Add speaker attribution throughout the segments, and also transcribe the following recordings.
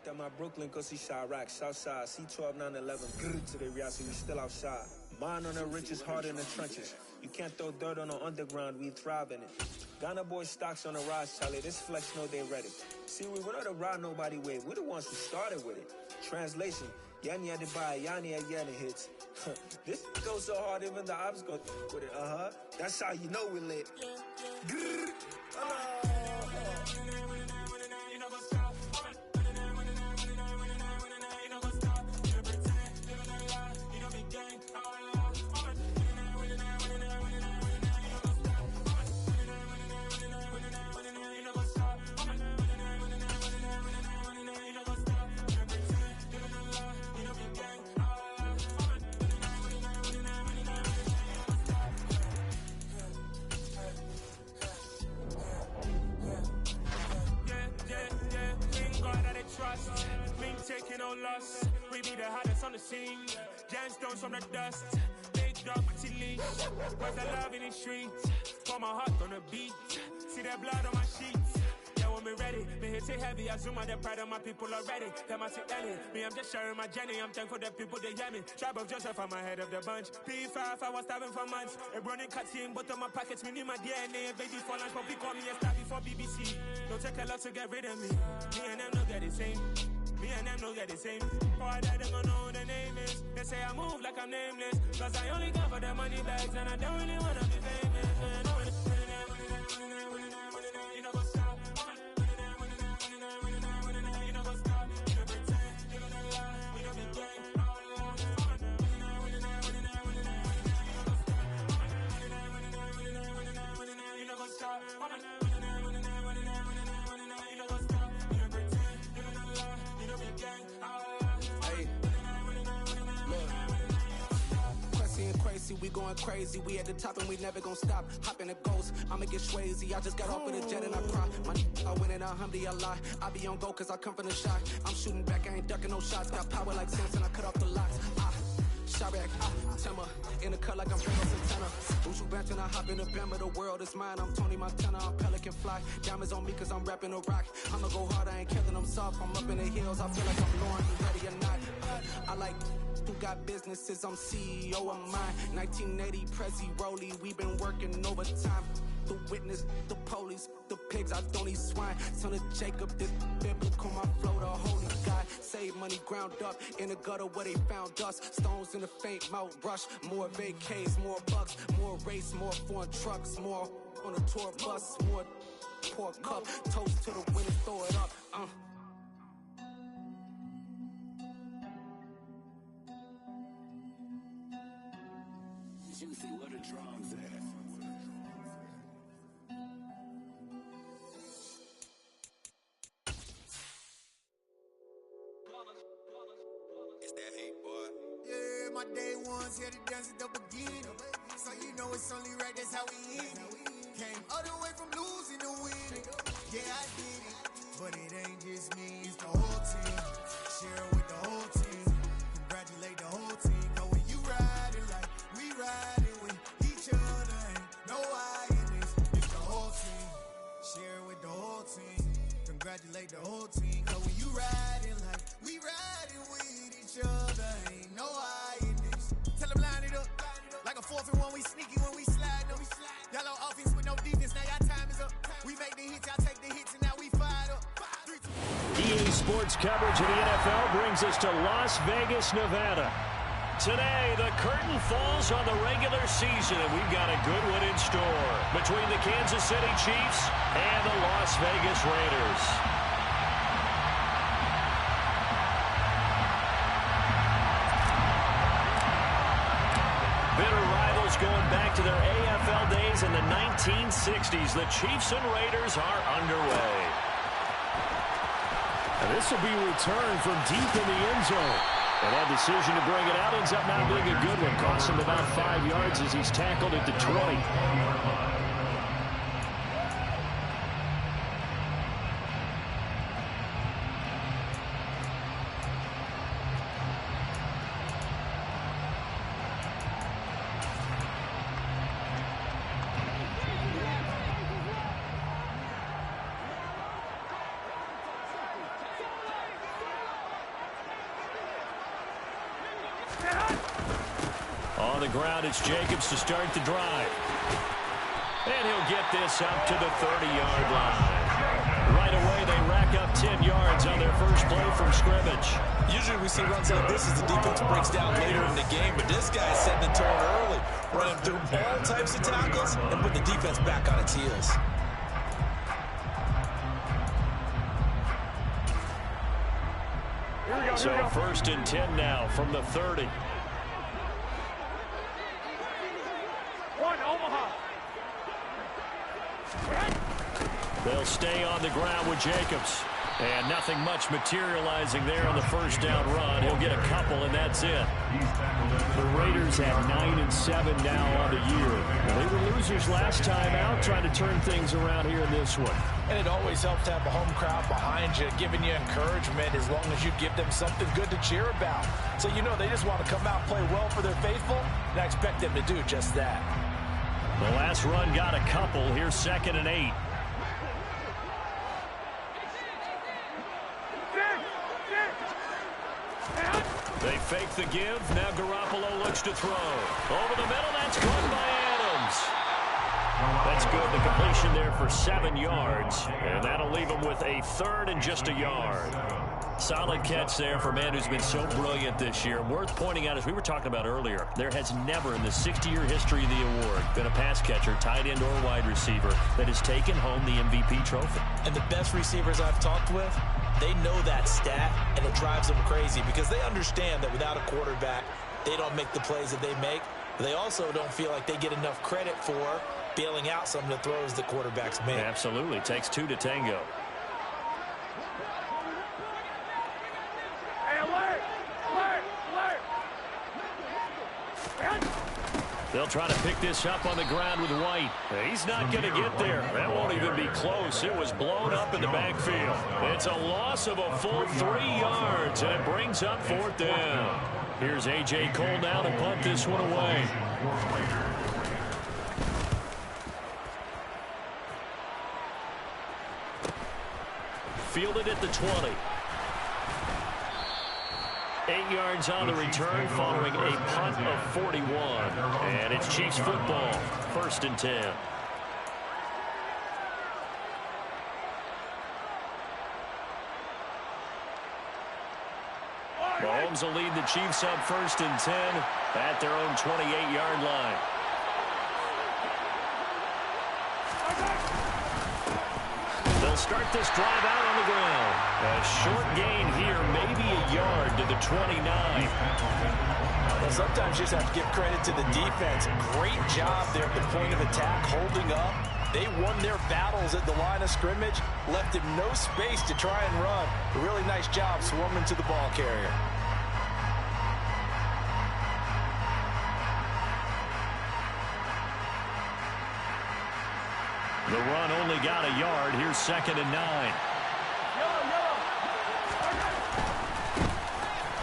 Speaker 1: That my Brooklyn, cause he Chirac, Southside, C12, 911, grrr to the Riasi, we still outside. Mine on the richest, heart in the trenches. You can't throw dirt on the underground, we thrive in it. Ghana boys stocks on the rise, Charlie, this flex know they ready. See, we not to ride nobody with, we're the ones who started with it. Translation, Yani had to buy, Yani had Yanni hits. This goes so hard, even the ops go with it, That's how you know we lit. Grrr.
Speaker 2: Taking no loss, we be the hottest on the scene. Gemstones from the dust, big dog leash. Where's the love in the streets? Pour my heart on the beat. See that blood on my sheets. Yeah, when we ready, me hit it heavy. I zoom out the pride of my people already. Them I see Ellie, me I'm just sharing my journey. I'm thankful that people they hear me. Tribe of Joseph, I'm ahead of the bunch. P5, I was starving for months. A running cutscene, but on my pockets, me need my DNA. Baby for lunch, but we call me a star before BBC. Don't take a lot to get rid of me. Me and them don't get the same. Me and them don't get the same. Boy, that them don't know who the name is. They say I move like I'm nameless. Cause I only come for the money bags and I don't really wanna be famous. You know what's up? You know what's up? You don't pretend, you don't lie, you don't be gang. You know what's up?
Speaker 3: We going crazy, we at the top and we never gonna stop. Hop in a ghost, I'ma get swayzy. I just got off of the jet and I cry. I win it, alhamdulillah. I be on go cause I come from the shot. I'm shooting back, I ain't ducking no shots. Got power like Samson, I cut off the locks. Chirac, Timmer, in the cut like I'm Franco Santana. Who's you benching? I hop in the Bama, the world is mine. I'm Tony Montana, I'm Pelican Fly. Diamonds on me cause I'm rapping a rock. I'ma go hard, I ain't killing them soft. I'm up in the hills, I feel like I'm Lauren, you ready or not? I like who got businesses, I'm CEO of mine. 1980 Prezi Rolly, we been working overtime. The witness, the police, the pigs, I don't eat swine. Son of Jacob, this biblical, my flow, the holy God. Save money ground up in the gutter where they found us. Stones in the faint mouth rush. More vacays, more bucks, more race, more foreign trucks, more on a tour bus, more pour cup. Toast to the winners, throw it up.
Speaker 4: Juicy, what a drums at?
Speaker 5: It's that hate, boy.
Speaker 6: Yeah, my day ones here to dance at the beginning. So you know it's only right, that's how we end it. Came all the way from losing to winning. Yeah, I did it. But it ain't just me, it's the whole team. Share it with the whole team. Congratulate the whole team. Cause when you riding like we riding with each other, ain't no I in this. It's the whole team. Share it with the whole team. Congratulate the whole team. Cause when you riding like we riding with each other, ain't no I in this. Tell them line it up. Like a 4th and 1, we sneaky when we slide them. Y'all on offense with no defense, now y'all time is up. We make the hits, y'all take the hits, and now we fired up.
Speaker 7: EA Sports coverage of the NFL brings us to Las Vegas, Nevada. Today, the curtain falls on the regular season, and we've got a good one in store between the Kansas City Chiefs and the Las Vegas Raiders. Bitter rivals going back to their AFL days in the 1960s. The Chiefs and Raiders are underway.
Speaker 8: And this will be returned from deep in the end zone.
Speaker 7: And that decision to bring it out ends up not being a good one. Costs him about 5 yards as he's tackled at the 20. On the ground, it's Jacobs to start the drive. And he'll get this up to the 30-yard line. Right away, they rack up 10 yards on their first play from scrimmage.
Speaker 4: Usually we see runs like this as the defense breaks down later in the game, but this guy's setting the tone early, running through all types of tackles and put the defense back on its heels.
Speaker 7: So 1st and 10 now from the 30.
Speaker 2: One, Omaha.
Speaker 7: They'll stay on the ground with Jacobs. And nothing much materializing there on the first down run. He'll get a couple, and that's it. The Raiders at 9-7 now on the year. They were losers last time out, trying to turn things around here in this one.
Speaker 4: And it always helps to have a home crowd behind you, giving you encouragement as long as you give them something good to cheer about. So you know they just want to come out and play well for their faithful, and I expect them to do just that.
Speaker 7: The last run got a couple. Here's 2nd and 8. They fake the give. Now Garoppolo looks to throw. Over the middle, that's caught by Adams. That's good. The completion there for 7 yards. And that'll leave him with a 3rd and just a yard. Solid catch there for a man who's been so brilliant this year. Worth pointing out, as we were talking about earlier, there has never in the 60-year history of the award been a pass catcher, tight end or wide receiver, that has taken home the MVP trophy.
Speaker 4: And the best receivers I've talked with, they know that stat, and it drives them crazy because they understand that without a quarterback, they don't make the plays that they make. They also don't feel like they get enough credit for bailing out some of the throws the quarterbacks make.
Speaker 7: Absolutely. Takes 2 to tango. They'll try to pick this up on the ground with White. He's not going to get there. That won't even be close. It was blown up in the backfield. It's a loss of a full 3 yards, and it brings up 4th down. Here's A.J. Cole now to punt this one away. Fielded at the 20. 8 yards on the return following a punt of 41. And it's Chiefs football. 1st and 10. Mahomes will lead the Chiefs up 1st and 10 at their own 28-yard line. They'll start this drive out on the ground. A short gain here, maybe a yard to the 29.
Speaker 4: Well, sometimes you just have to give credit to the defense. Great job there at the point of attack, holding up. They won their battles at the line of scrimmage, left him no space to try and run. A really nice job swarming to the ball carrier.
Speaker 7: The run only got a yard. Here's 2nd and 9.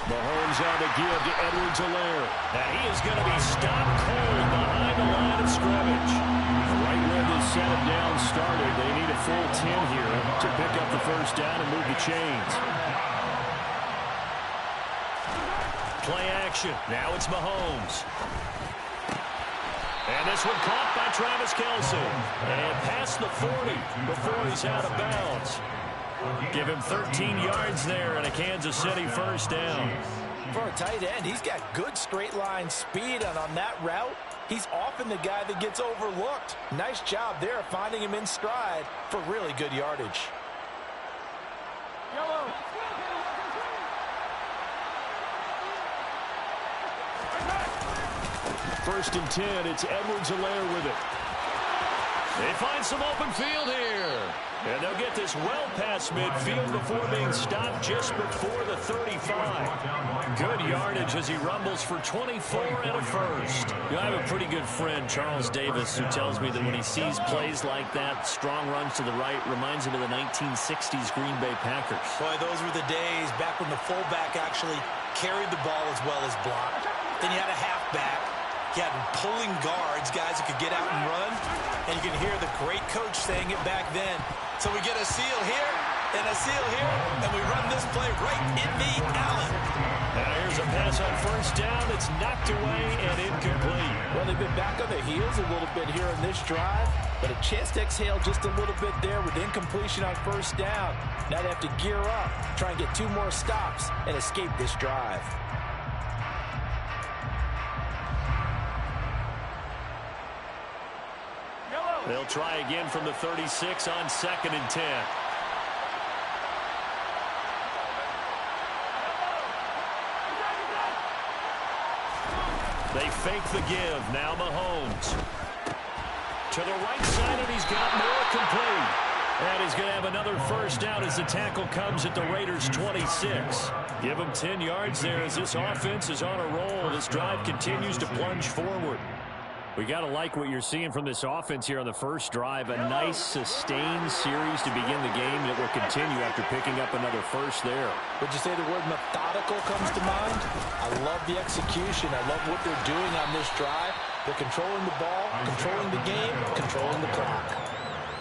Speaker 7: Mahomes on the give to Edwards-Helaire. And he is going to be stopped cold behind the line of scrimmage. Right where this set him down started, they need a full 10 here to pick up the 1st down and move the chains. Play action. Now it's Mahomes. And this one caught by Travis Kelce. And past the 40 before he's out of bounds. Give him 13 yards there and a Kansas City 1st down.
Speaker 4: For a tight end, he's got good straight line speed, and on that route, he's often the guy that gets overlooked. Nice job there finding him in stride for really good yardage.
Speaker 2: Yellow.
Speaker 7: 1st and 10, it's Edwards-Helaire with it. They find some open field here. And they'll get this well past midfield before being stopped just before the 35. Good yardage as he rumbles for 24 and a 1st. You know, I have a pretty good friend, Charles Davis, who tells me that when he sees plays like that, strong runs to the right, reminds him of the 1960s Green Bay Packers.
Speaker 4: Boy, those were the days back when the fullback actually carried the ball as well as blocked. Then you had a halfback. You had pulling guards, guys who could get out and run. And you can hear the great coach saying it back then. So we get a seal here, And a seal here, and we run this play right in the Allen.
Speaker 7: Now here's a pass on first down. It's knocked away and incomplete.
Speaker 4: Well, they've been back on their heels a little bit here in this drive, but a chance to exhale just a little bit there with incompletion on first down. Now they have to gear up, try and get 2 more stops, and escape this drive.
Speaker 7: They'll try again from the 36 on 2nd and 10. They fake the give. Now Mahomes. To the right side, and he's got more complete. And he's going to have another first down as the tackle comes at the Raiders' 26. Give him 10 yards there as this offense is on a roll. This drive continues to plunge forward. We got to like what you're seeing from this offense here on the first drive. A nice, sustained series to begin the game that will continue after picking up another first there.
Speaker 4: Would you say the word methodical comes to mind? I love the execution. I love what they're doing on this drive. They're controlling the ball, controlling the game, controlling the clock.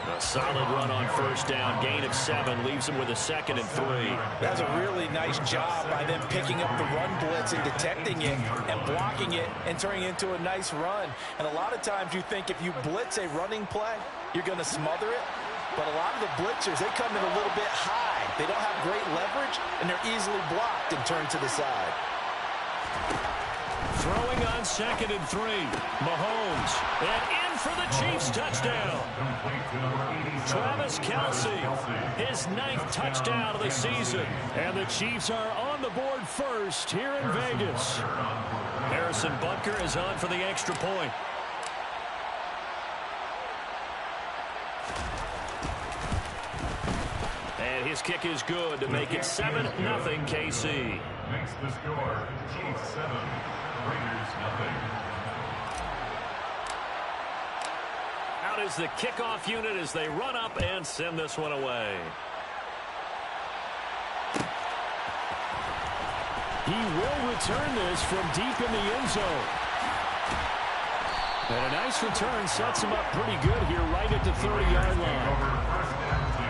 Speaker 7: A solid run on first down. Gain of 7 leaves them with a 2nd and 3.
Speaker 4: That's a really nice job by them picking up the run blitz and detecting it and blocking it and turning it into a nice run. And a lot of times you think if you blitz a running play, you're going to smother it. But a lot of the blitzers, they come in a little bit high. They don't have great leverage, and they're easily blocked and turned to the side.
Speaker 7: Throwing on 2nd and 3. Mahomes. And in for the Chiefs touchdown. Travis Kelce, his 9th touchdown of the season. And the Chiefs are on the board first here in Vegas. Harrison Butker is on for the extra point. And his kick is good to make it 7-0 KC.
Speaker 9: Makes the score Chiefs 7, Raiders 0.
Speaker 7: Out is the kickoff unit as they run up and send this one away.
Speaker 8: He will return this from deep in the end zone.
Speaker 7: And a nice return sets him up pretty good here right at the 30-yard line.
Speaker 9: Over first down 10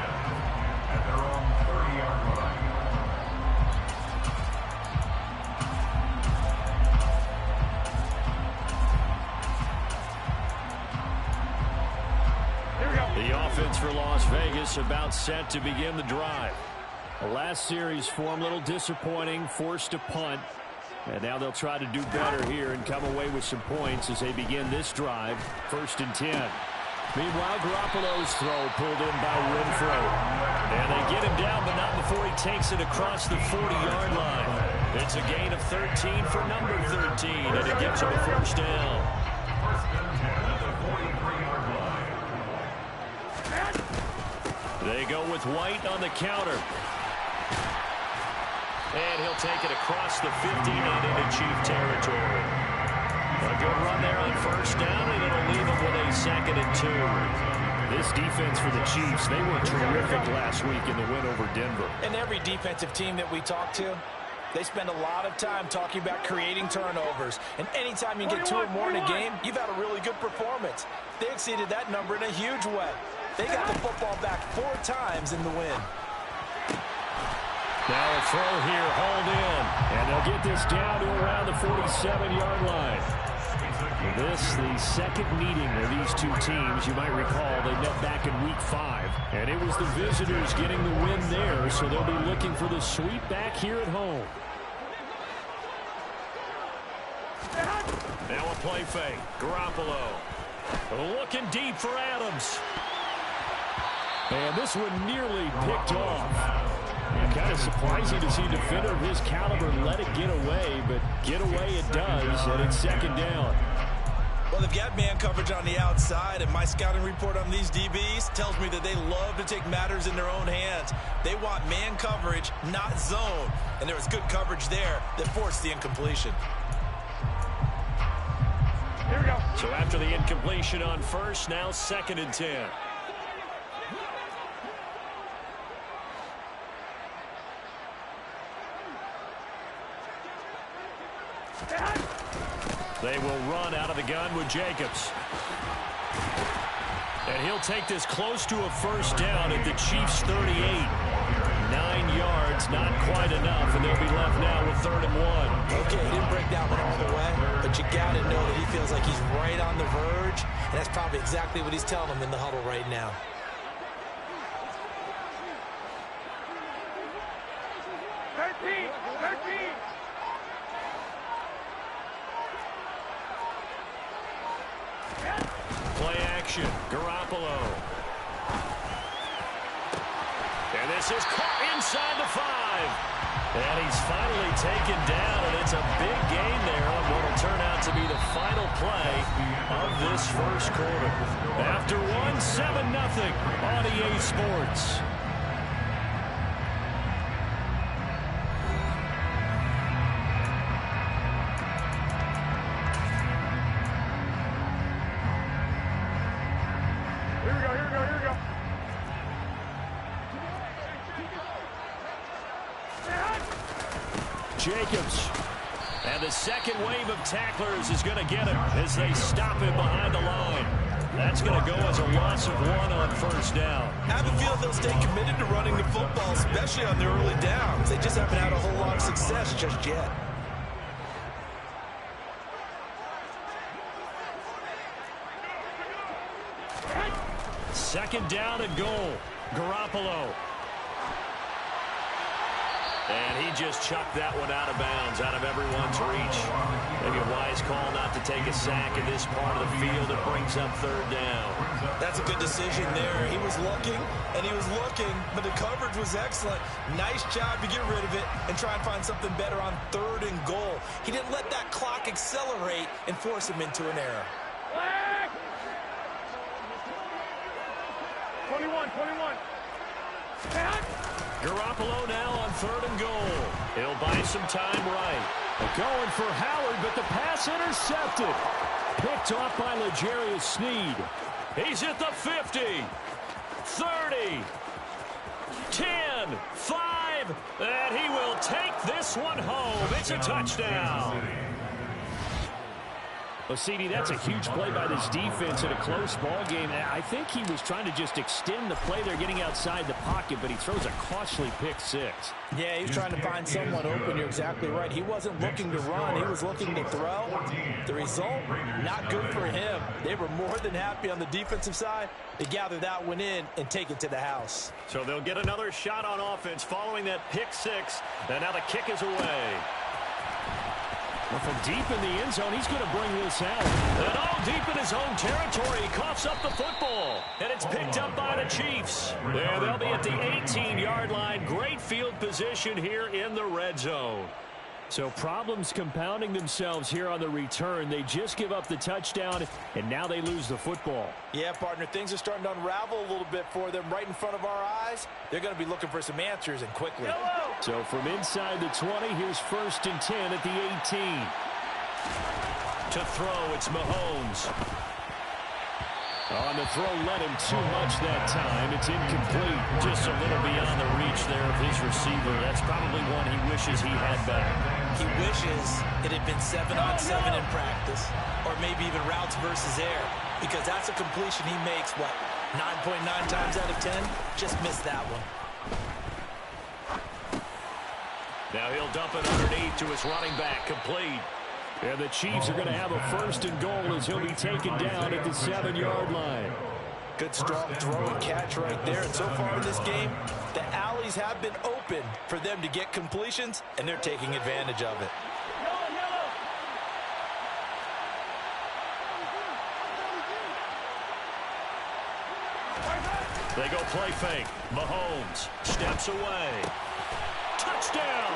Speaker 9: at their own 30-yard line.
Speaker 7: The offense for Las Vegas about set to begin the drive. The last series for him, a little disappointing, forced to punt. And now they'll try to do better here and come away with some points as they begin this drive, 1st and 10. Meanwhile, Garoppolo's throw pulled in by Renfro. And they get him down, but not before he takes it across the 40-yard line. It's a gain of 13 for number 13, and it gives him a first down.
Speaker 9: First and 10 at the 43-yard line.
Speaker 7: They go with White on the counter. And he'll take it across the 50 and into Chief territory. A good run there on first down, and it'll leave them with a 2nd and 2. This defense for the Chiefs, they were terrific last week in the win over Denver.
Speaker 4: And every defensive team that we talk to, they spend a lot of time talking about creating turnovers. And anytime you get 2 or more in a game, you've had a really good performance. They exceeded that number in a huge way. They got the football back 4 times in the win.
Speaker 7: Now a throw here, hauled in. And they'll get this down to around the 47-yard line. This, the second meeting of these two teams. You might recall they met back in Week 5. And it was the visitors getting the win there, so they'll be looking for the sweep back here at home. Now a play fake. Garoppolo looking deep for Adams. And this one nearly picked off. Kind of surprising to see a defender of his caliber let it get away, but get away it does, and it's 2nd down.
Speaker 4: Well, they've got man coverage on the outside, and my scouting report on these DBs tells me that they love to take matters in their own hands. They want man coverage, not zone, and there was good coverage there that forced the incompletion.
Speaker 7: Here we go. So after the incompletion on first, now 2nd and 10. They will run out of the gun with Jacobs. And he'll take this close to a first down at the Chiefs' 38. 3rd and 1.
Speaker 4: Okay, he didn't break that one all the way, but you got to know that he feels like he's right on the verge, and that's probably exactly what he's telling them in the huddle right now.
Speaker 7: Play action, Garoppolo. And this is caught inside the 5. And he's finally taken down, and it's a big gain there on what will turn out to be the final play of this first quarter. After one, 7-0 on EA Sports. Jacobs. And the second wave of tacklers is going to get him as they stop him behind the line. That's going to go as a loss of 1 on 1st down.
Speaker 4: I have a feel they'll stay committed to running the football, especially on their early downs. They just haven't had a whole lot of success just yet.
Speaker 7: Second down and goal. Garoppolo. And he just chucked that one out of bounds, out of everyone's reach. Maybe a wise call not to take a sack in this part of the field. It brings up 3rd down.
Speaker 4: That's a good decision there. He was looking, and he was looking, but the coverage was excellent. Nice job to get rid of it and try and find something better on 3rd and goal. He didn't let that clock accelerate and force him into an error.
Speaker 9: 21.
Speaker 7: Garoppolo now on 3rd and goal. He'll buy some time right.
Speaker 8: They're going for Howard, but the pass intercepted. Picked off by L'Jarius Sneed.
Speaker 7: He's at the 50, 30, 10, 5, and he will take this one home. It's a touchdown.
Speaker 8: Well, CD, that's a huge play by this defense in a close ball game. I think he was trying to just extend the play. They're getting outside the pocket, but he throws a costly pick 6.
Speaker 4: Yeah, he was trying to find someone open. You're exactly right. He wasn't looking to run. He was looking to throw. The result, not good for him. They were more than happy on the defensive side to gather that one in and take it to the house.
Speaker 7: So they'll get another shot on offense following that pick 6, and now the kick is away.
Speaker 8: Well, from deep in the end zone, he's going to bring this out.
Speaker 7: And all deep in his own territory, he coughs up the football. And it's picked up by the Chiefs. Yeah, they'll be at the 18-yard line. Great field position here in the red zone.
Speaker 8: So problems compounding themselves here on the return. They just give up the touchdown, and now they lose the football.
Speaker 4: Yeah, partner, things are starting to unravel a little bit for them right in front of our eyes. They're going to be looking for some answers, and quickly.
Speaker 8: So from inside the 20, here's 1st and 10 at the 18.
Speaker 7: To throw, it's Mahomes.
Speaker 8: On the throw, led him too much that time. It's incomplete.
Speaker 7: Just a little beyond the reach there of his receiver. That's probably one he wishes he had back.
Speaker 4: He wishes it had been 7-on-7 in practice, or maybe even routes versus air, because that's a completion he makes, 9.9 times out of 10? Just missed that one.
Speaker 7: Now he'll dump it underneath to his running back, complete.
Speaker 8: And the Chiefs are going to have a 1st and goal as he'll be taken down at the 7-yard line.
Speaker 4: Good strong throw and catch right there. And so far in this game, the alleys have been open for them to get completions, and they're taking advantage of it.
Speaker 7: They go play fake. Mahomes steps away. Touchdown!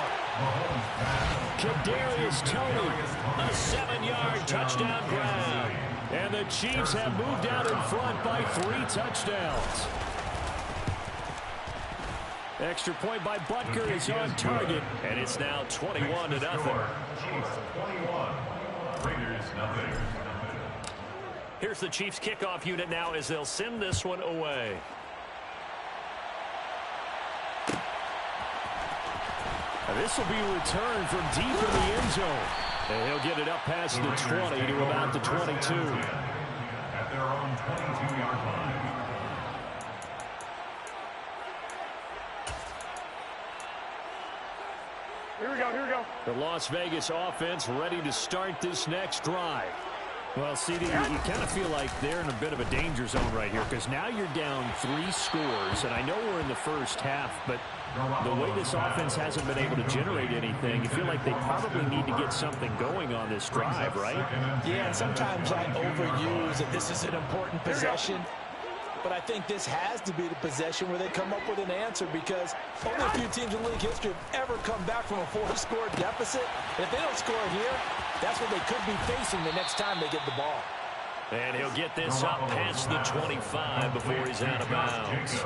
Speaker 8: Kadarius Toney.
Speaker 7: A 7-yard touchdown grab.
Speaker 8: And the Chiefs have moved out in front by 3 touchdowns. Extra point by Butker is on target.
Speaker 7: And it's now 21-0.
Speaker 9: Chiefs 21, Raiders 0.
Speaker 7: Here's the Chiefs kickoff unit now as they'll send this one away.
Speaker 8: This will be returned from deep in the end zone. And he'll get it up past the 20 to about the 22.
Speaker 9: At their own 22-yard line.
Speaker 2: Here we go.
Speaker 7: The Las Vegas offense ready to start this next drive.
Speaker 8: Well, CD, you kind of feel like they're in a bit of a danger zone right here because now you're down 3 scores, and I know we're in the first half, but the way this offense hasn't been able to generate anything, you feel like they probably need to get something going on this drive, right?
Speaker 4: Yeah, and sometimes I overuse that this is an important possession. But I think this has to be the possession where they come up with an answer because only a few teams in league history have ever come back from a 4-score deficit. And if they don't score here, that's what they could be facing the next time they get the ball.
Speaker 7: And he'll get this up past the 25 before he's out of bounds.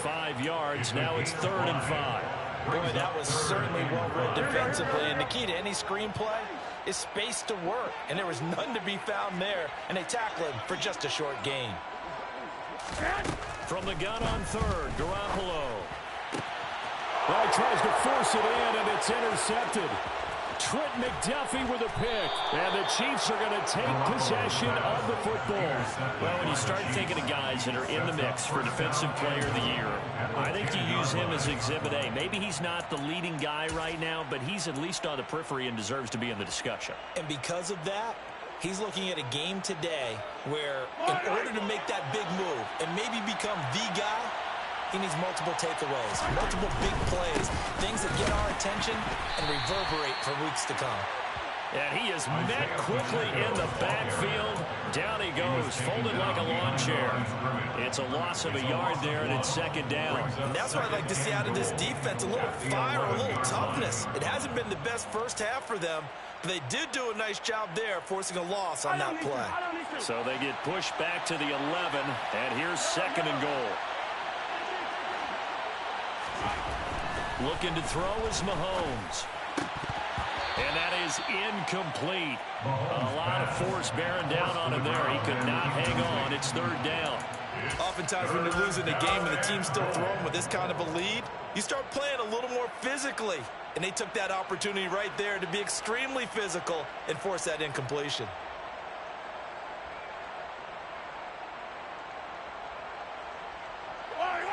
Speaker 7: 5 yards, now it's 3rd and 5.
Speaker 4: Boy, that was certainly well read defensively. And the key to any screenplay is space to work. And there was none to be found there. And they tackle him for just a short gain.
Speaker 7: From the gun on 3rd, Garoppolo. Well, he tries to force it in, and it's intercepted. Trent McDuffie with a pick. And the Chiefs are going to take possession of the football. Well, when you start thinking of guys that are in the mix for Defensive Player of the Year, I think you use him as Exhibit A. Maybe he's not the leading guy right now, but he's at least on the periphery and deserves to be in the discussion.
Speaker 4: And because of that, he's looking at a game today where in order to make that big move and maybe become the guy, he needs multiple takeaways, multiple big plays, things that get our attention and reverberate for weeks to come.
Speaker 7: And he is met quickly in the backfield. Down he goes, folded like a lawn chair. It's a loss of a yard there, and it's 2nd down.
Speaker 4: And that's what I'd like to see out of this defense, a little fire, a little toughness. It hasn't been the best first half for them, but they did do a nice job there, forcing a loss on that play.
Speaker 7: So they get pushed back to the 11, and here's 2nd and goal. Looking to throw is Mahomes. And that is incomplete. A lot of force bearing down on him there. He could not hang on. It's 3rd down.
Speaker 4: Oftentimes when you're losing a game and the team's still throwing with this kind of a lead, you start playing a little more physically. And they took that opportunity right there to be extremely physical and force that incompletion.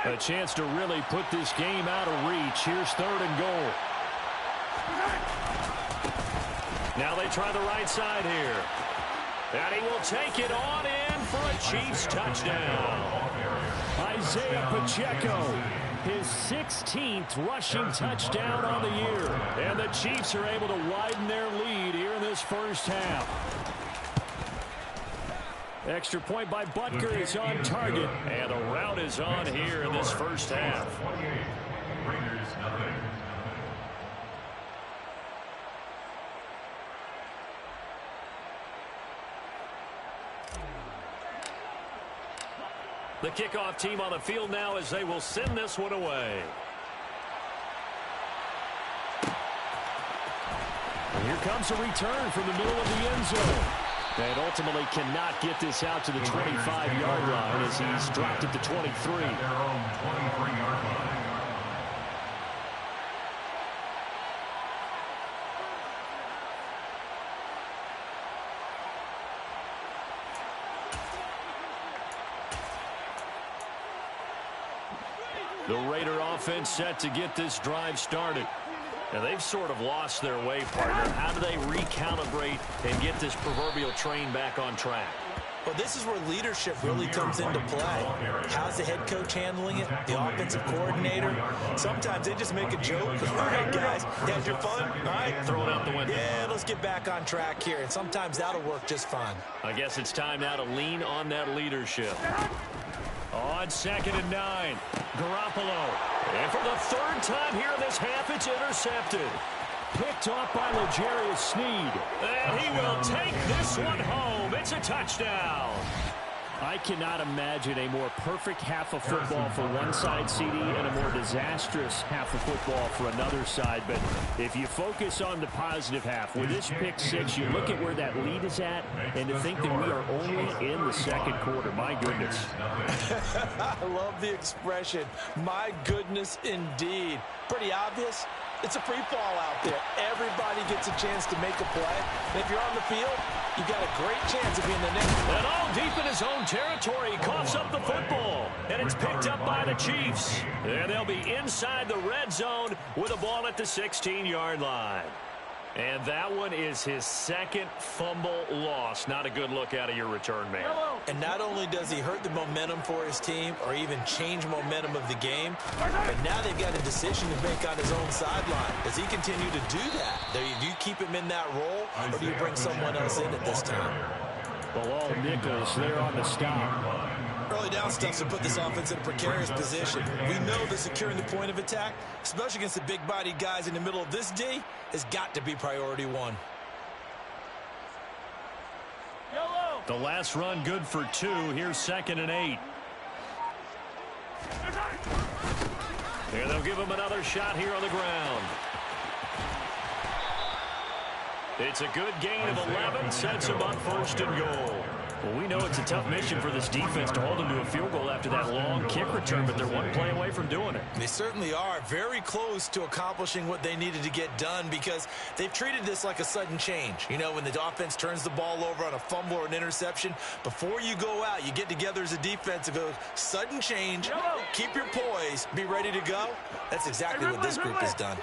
Speaker 7: A chance to really put this game out of reach. Here's 3rd and goal. Now they try the right side here. And he will take it on in for a Chiefs touchdown. Isaiah Pacheco, his 16th rushing touchdown on the year. And the Chiefs are able to widen their lead here in this first half. Extra point by Butker is on target. And a rout is on here in this first half. The kickoff team on the field now as they will send this one away. And here comes a return from the middle of the end zone. And ultimately cannot get this out to the 25-yard line as he's dropped it to 23. The Raider offense set to get this drive started. Now they've sort of lost their way, partner. How do they recalibrate and get this proverbial train back on track?
Speaker 4: Well, this is where leadership really comes into play. How's the head coach handling it? The offensive coordinator? Sometimes they just make a joke. All right, guys, you had your fun? All right.
Speaker 7: Throw it out the window.
Speaker 4: Yeah, let's get back on track here. And sometimes that'll work just fine.
Speaker 7: I guess it's time now to lean on that leadership. On 2nd and 9, Garoppolo. And for the 3rd time here in this half, it's intercepted. Picked off by L'Jarius Sneed. And he will take this one home. It's a touchdown. I cannot imagine a more perfect half of football for one side, CD, and a more disastrous half of football for another side. But if you focus on the positive half, with this pick 6, you look at where that lead is at, and to think that we are only in the 2nd quarter. My goodness.
Speaker 4: I love the expression. My goodness, indeed. Pretty obvious. It's a free fall out there. Everybody gets a chance to make a play. And if you're on the field, you've got a great chance of being the next.
Speaker 7: And all deep in his own territory, he coughs up the football. And it's picked up by the Chiefs. And they'll be inside the red zone with a ball at the 16-yard line. And that one is his second fumble loss. Not a good look out of your return man.
Speaker 4: And not only does he hurt the momentum for his team or even change momentum of the game, but now they've got a decision to make on his own sideline. Does he continue to do that? Do you keep him in that role, or do you bring someone else in at this time?
Speaker 8: Well, all Nichols there on the stop.
Speaker 4: Early down stuff to put this offense in a precarious position. We know that securing the point of attack, especially against the big-bodied guys in the middle of this D, has got to be priority one.
Speaker 7: The last run good for 2. Here's 2nd and 8. Here they'll give him another shot here on the ground. It's a good gain of 11, sets him up 1st and goal. Well, we know it's a tough mission for this defense to hold him to a field goal after that long kick return, but they're one play away from doing it.
Speaker 4: They certainly are very close to accomplishing what they needed to get done because they've treated this like a sudden change. You know, when the offense turns the ball over on a fumble or an interception, before you go out, you get together as a defense and go, sudden change, keep your poise, be ready to go. That's exactly what this group has done.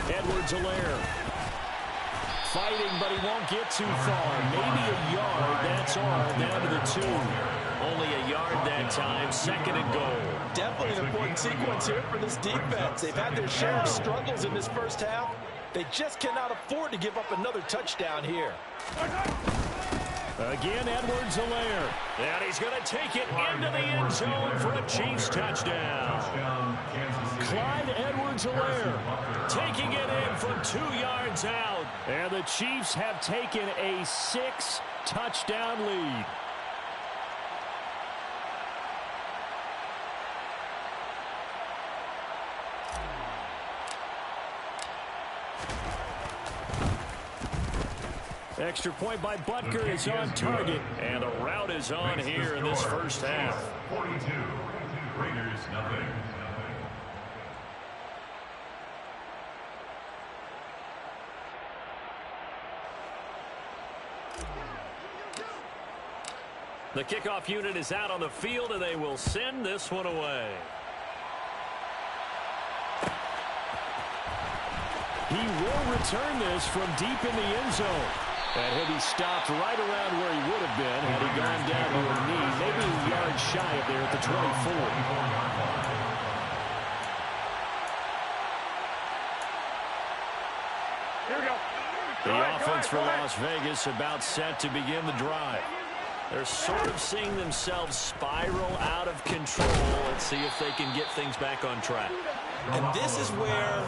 Speaker 7: Edwards-Helaire fighting, but he won't get too far. Maybe a yard, that's all, down to the 2. Only a yard that time, 2nd and goal.
Speaker 4: Definitely an important sequence here for this defense. They've had their share of struggles in this first half. They just cannot afford to give up another touchdown here.
Speaker 7: Again, Edwards-Helaire. And he's going to take it into the end zone for a Chiefs touchdown. Clyde Edwards-Helaire taking it in from 2 yards out. And the Chiefs have taken a 6-touchdown lead. Extra point by Butker is on target, and the route is on here in this first half.
Speaker 9: 42, Raiders nothing.
Speaker 7: The kickoff unit is out on the field, and they will send this one away. He will return this from deep in the end zone. And he'll be stopped right around where he would have been had he gone down to a knee, maybe a yard shy up there at the 24.
Speaker 2: Here we go.
Speaker 7: The offense for Las Vegas about set to begin the drive. They're sort of seeing themselves spiral out of control. Let's see if they can get things back on track.
Speaker 4: And this is where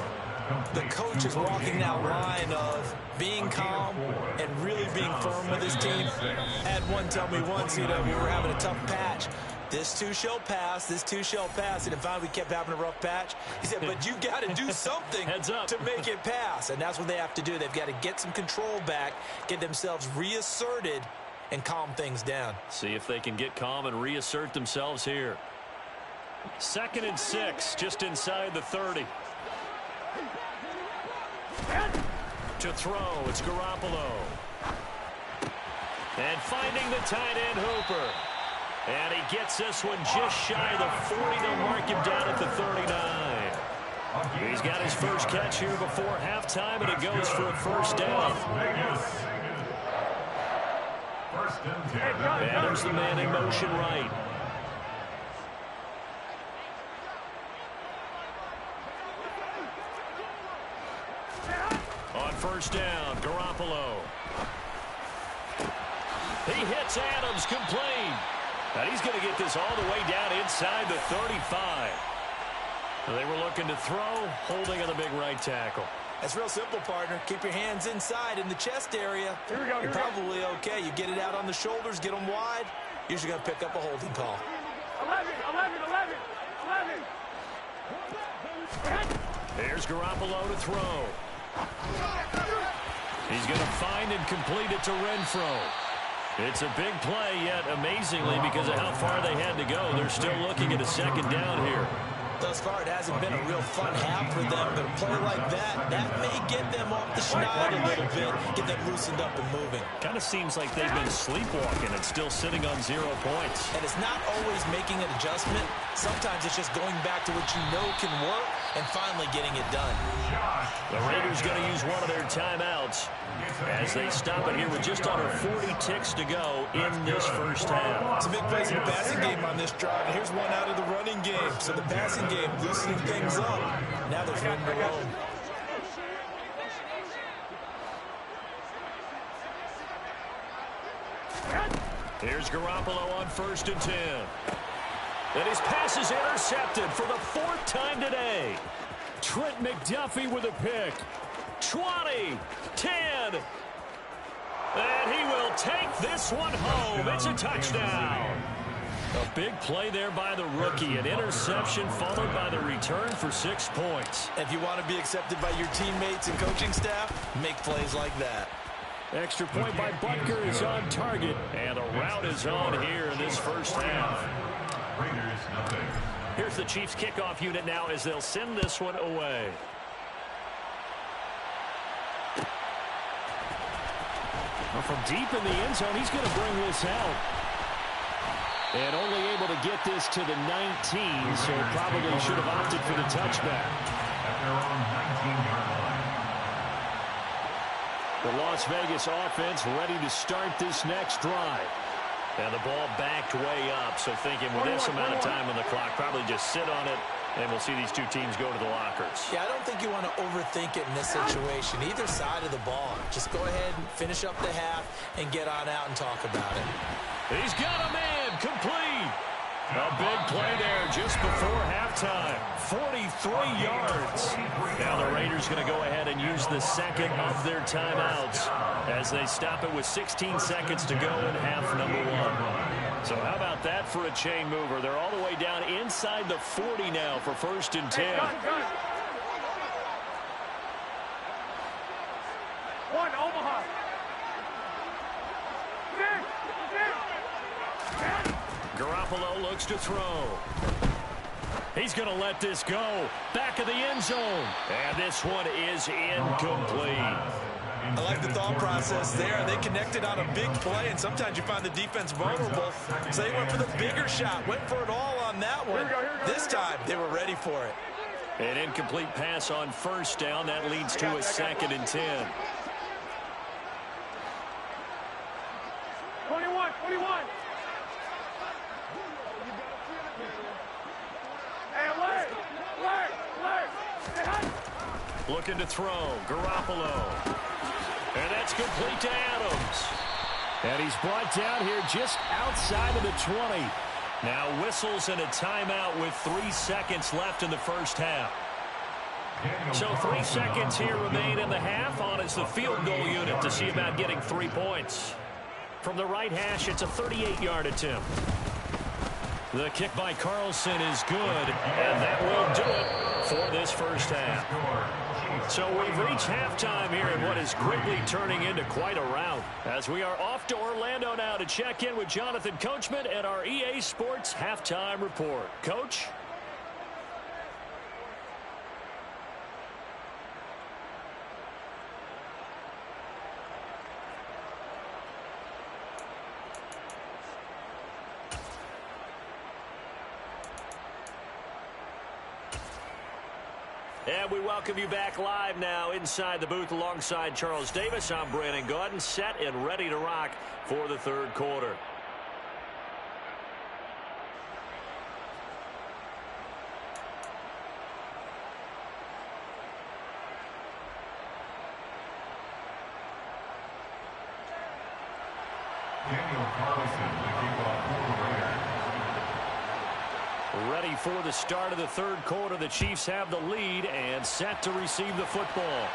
Speaker 4: the coach is walking that line of being calm and really being firm with his team. I had one tell me once, you know, we were having a tough patch. This too shall pass, this too shall pass. And finally we kept having a rough patch. He said, but you got to do something to make it pass. And that's what they have to do. They've got to get some control back, get themselves reasserted, and calm things down.
Speaker 7: See if they can get calm and reassert themselves here. 2nd and 6, just inside the 30. To throw, it's Garoppolo. And finding the tight end Hooper. And he gets this one just shy of the 40. They'll mark him down at the 39. He's got his first catch here before halftime, and it goes for a first down. And there's the man in motion right. On first down, Garoppolo. He hits Adams, complete. And he's going to get this all the way down inside the 35. They were looking to throw, holding on the big right tackle.
Speaker 4: That's real simple, partner. Keep your hands inside in the chest area.
Speaker 2: Here we go.
Speaker 4: You're probably okay. You get it out on the shoulders, get them wide. Usually going to pick up a holding call.
Speaker 2: 11.
Speaker 7: Here's Garoppolo to throw. He's going to find and complete it to Renfro. It's a big play, yet amazingly, because of how far they had to go, they're still looking at a second down here.
Speaker 4: Thus far, it hasn't been a real fun half for them, but a play like that may get them off the schneid a little bit, get them loosened up and moving.
Speaker 8: Kind of seems like they've been sleepwalking and still sitting on 0 points.
Speaker 4: And it's not always making an adjustment. Sometimes it's just going back to what you know can work and finally getting it done.
Speaker 8: The Raiders going to use one of their timeouts as they stop it here with just under 40 ticks to go in this first half.
Speaker 4: It's a big place in the passing game on this drive. And here's one out of the running game. So the passing game loosening things up. Now there's room to roam.
Speaker 8: Here's Garoppolo on 1st and 10. And his pass is intercepted for the 4th time today. Trent McDuffie with a pick. 20, 10. And he will take this one home. It's a touchdown. A big play there by the rookie. An interception followed by the return for 6 points.
Speaker 4: If you want to be accepted by your teammates and coaching staff, make plays like that.
Speaker 8: Extra point by Butker is on target. And a rout is on here in this first half.
Speaker 9: Raiders, nothing.
Speaker 8: Here's the Chiefs kickoff unit now as they'll send this one away. Well, from deep in the end zone, he's going to bring this out. And only able to get this to the 19, so probably should have opted for the touchback.
Speaker 9: At their own 19-yard line.
Speaker 8: The Las Vegas offense ready to start this next drive. And the ball backed way up, so thinking with this amount of time on the clock, probably just sit on it, and we'll see these two teams go to the lockers.
Speaker 4: Yeah, I don't think you want to overthink it in this situation, either side of the ball. Just go ahead and finish up the half and get on out and talk about it.
Speaker 8: He's got a man, complete. A big play there just before halftime. 43 yards. Now the Raiders going to go ahead and use the second of their timeouts as they stop it with 16 seconds to go in half number 1. So how about that for a chain mover? They're all the way down inside the 40 now for 1st and 10.
Speaker 2: One, Omaha.
Speaker 8: Garoppolo looks to throw. He's going to let this go. Back of the end zone. And this one is incomplete.
Speaker 4: I like the thought process there. They connected on a big play, and sometimes you find the defense vulnerable. So they went for the bigger shot, went for it all on that one. This time, they were ready for it.
Speaker 8: An incomplete pass on 1st down. That leads to a 2nd and 10.
Speaker 2: 21.
Speaker 8: Looking to throw. Garoppolo. And that's complete to Adams. And he's brought down here just outside of the 20. Now whistles and a timeout with 3 seconds left in the first half. So 3 seconds here remain in the half on as the field goal unit to see about getting 3 points. From the right hash, it's a 38-yard attempt. The kick by Carlson is good, and that will do it for this first half. So we've reached halftime here in what is quickly turning into quite a rout, as we are off to Orlando now to check in with Jonathan Coachman and our EA Sports Halftime Report. Coach? And we welcome you back live now inside the booth alongside Charles Davis. I'm Brandon Gaudin, set and ready to rock for the third quarter.
Speaker 9: Daniel Carlson, the kickoff for the Raiders.
Speaker 8: Ready for the start of the third quarter. The Chiefs have the lead and set to receive the football.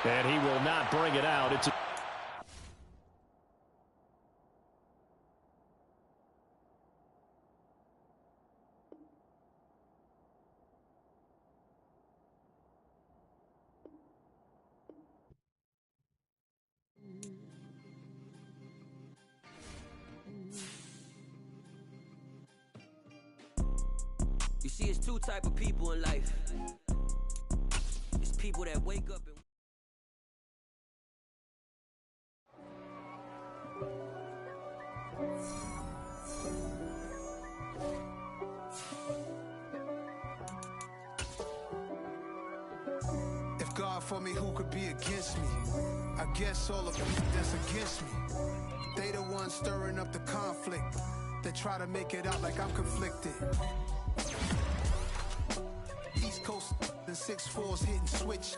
Speaker 8: And he will not bring it out. It's a
Speaker 10: You see, it's two type of people in life. It's people that wake up and...
Speaker 11: If God for me, who could be against me? I guess all of them that's against me. They the ones stirring up the conflict. They try to make it out like I'm conflicted. East Coast and 6'4s hitting switch.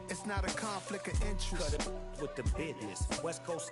Speaker 11: It's not a conflict of interest.
Speaker 12: Cut it with the business. West Coast